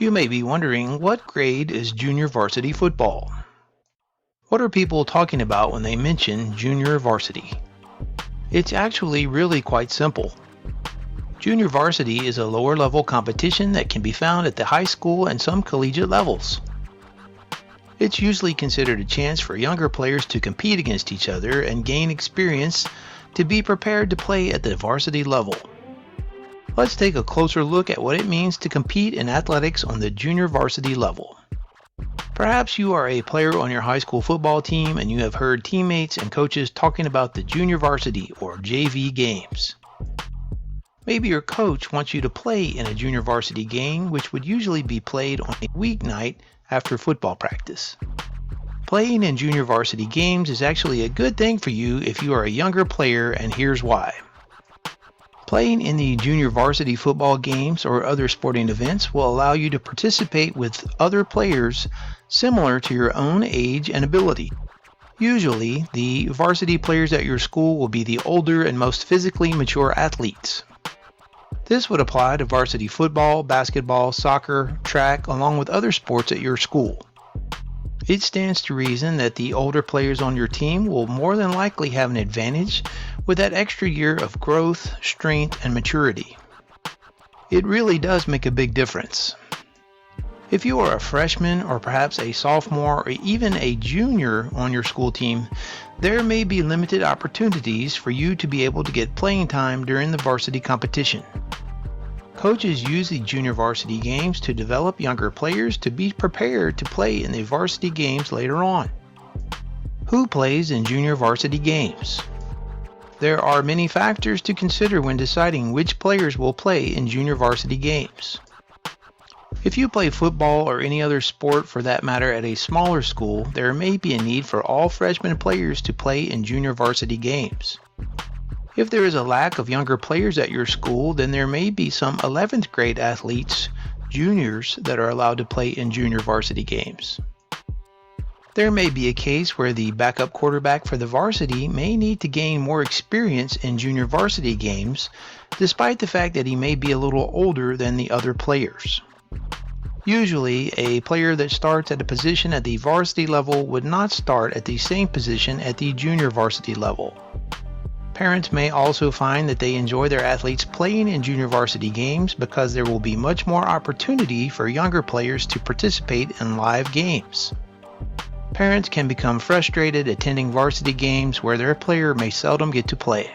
You may be wondering, what grade is junior varsity football? What are people talking about when they mention junior varsity? It's actually really quite simple. Junior varsity is a lower level competition that can be found at the high school and some collegiate levels. It's usually considered a chance for younger players to compete against each other and gain experience to be prepared to play at the varsity level. Let's take a closer look at what it means to compete in athletics on the junior varsity level. Perhaps you are a player on your high school football team and you have heard teammates and coaches talking about the junior varsity or JV games. Maybe your coach wants you to play in a junior varsity game, which would usually be played on a weeknight after football practice. Playing in junior varsity games is actually a good thing for you if you are a younger player, and here's why. Playing in the junior varsity football games or other sporting events will allow you to participate with other players similar to your own age and ability. Usually, the varsity players at your school will be the older and most physically mature athletes. This would apply to varsity football, basketball, soccer, track, along with other sports at your school. It stands to reason that the older players on your team will more than likely have an advantage with that extra year of growth, strength, and maturity. It really does make a big difference. If you are a freshman or perhaps a sophomore or even a junior on your school team, there may be limited opportunities for you to be able to get playing time during the varsity competition. Coaches use the junior varsity games to develop younger players to be prepared to play in the varsity games later on. Who plays in junior varsity games? There are many factors to consider when deciding which players will play in junior varsity games. If you play football or any other sport for that matter at a smaller school, there may be a need for all freshman players to play in junior varsity games. If there is a lack of younger players at your school, then there may be some 11th grade athletes, juniors, that are allowed to play in junior varsity games. There may be a case where the backup quarterback for the varsity may need to gain more experience in junior varsity games, despite the fact that he may be a little older than the other players. Usually, a player that starts at a position at the varsity level would not start at the same position at the junior varsity level. Parents may also find that they enjoy their athletes playing in junior varsity games because there will be much more opportunity for younger players to participate in live games. Parents can become frustrated attending varsity games where their player may seldom get to play.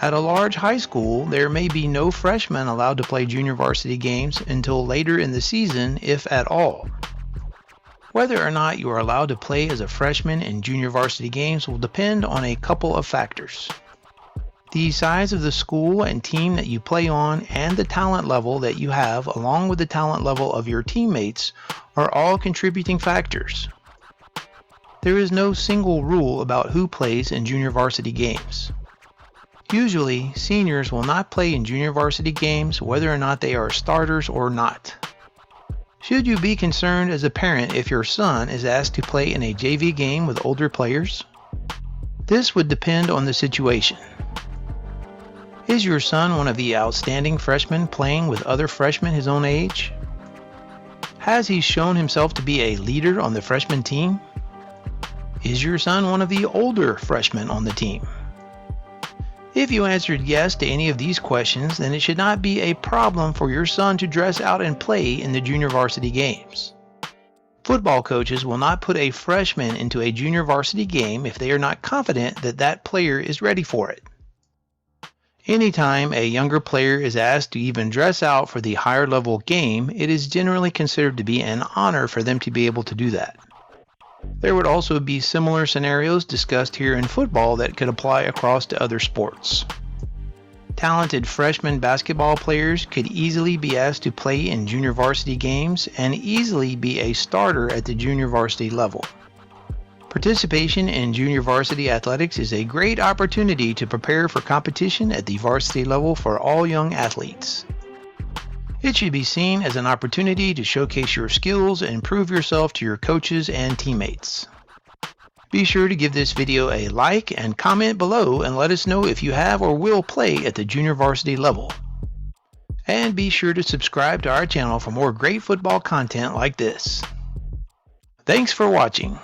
At a large high school, there may be no freshmen allowed to play junior varsity games until later in the season, if at all. Whether or not you are allowed to play as a freshman in junior varsity games will depend on a couple of factors. The size of the school and team that you play on and the talent level that you have, along with the talent level of your teammates, are all contributing factors. There is no single rule about who plays in junior varsity games. Usually, seniors will not play in junior varsity games whether or not they are starters or not. Should you be concerned as a parent if your son is asked to play in a JV game with older players? This would depend on the situation. Is your son one of the outstanding freshmen playing with other freshmen his own age? Has he shown himself to be a leader on the freshman team? Is your son one of the older freshmen on the team? If you answered yes to any of these questions, then it should not be a problem for your son to dress out and play in the junior varsity games. Football coaches will not put a freshman into a junior varsity game if they are not confident that that player is ready for it. Anytime a younger player is asked to even dress out for the higher level game, it is generally considered to be an honor for them to be able to do that. There would also be similar scenarios discussed here in football that could apply across to other sports. Talented freshman basketball players could easily be asked to play in junior varsity games and easily be a starter at the junior varsity level. Participation in junior varsity athletics is a great opportunity to prepare for competition at the varsity level for all young athletes. It should be seen as an opportunity to showcase your skills and prove yourself to your coaches and teammates. Be sure to give this video a like and comment below and let us know if you have or will play at the junior varsity level. And be sure to subscribe to our channel for more great football content like this. Thanks for watching.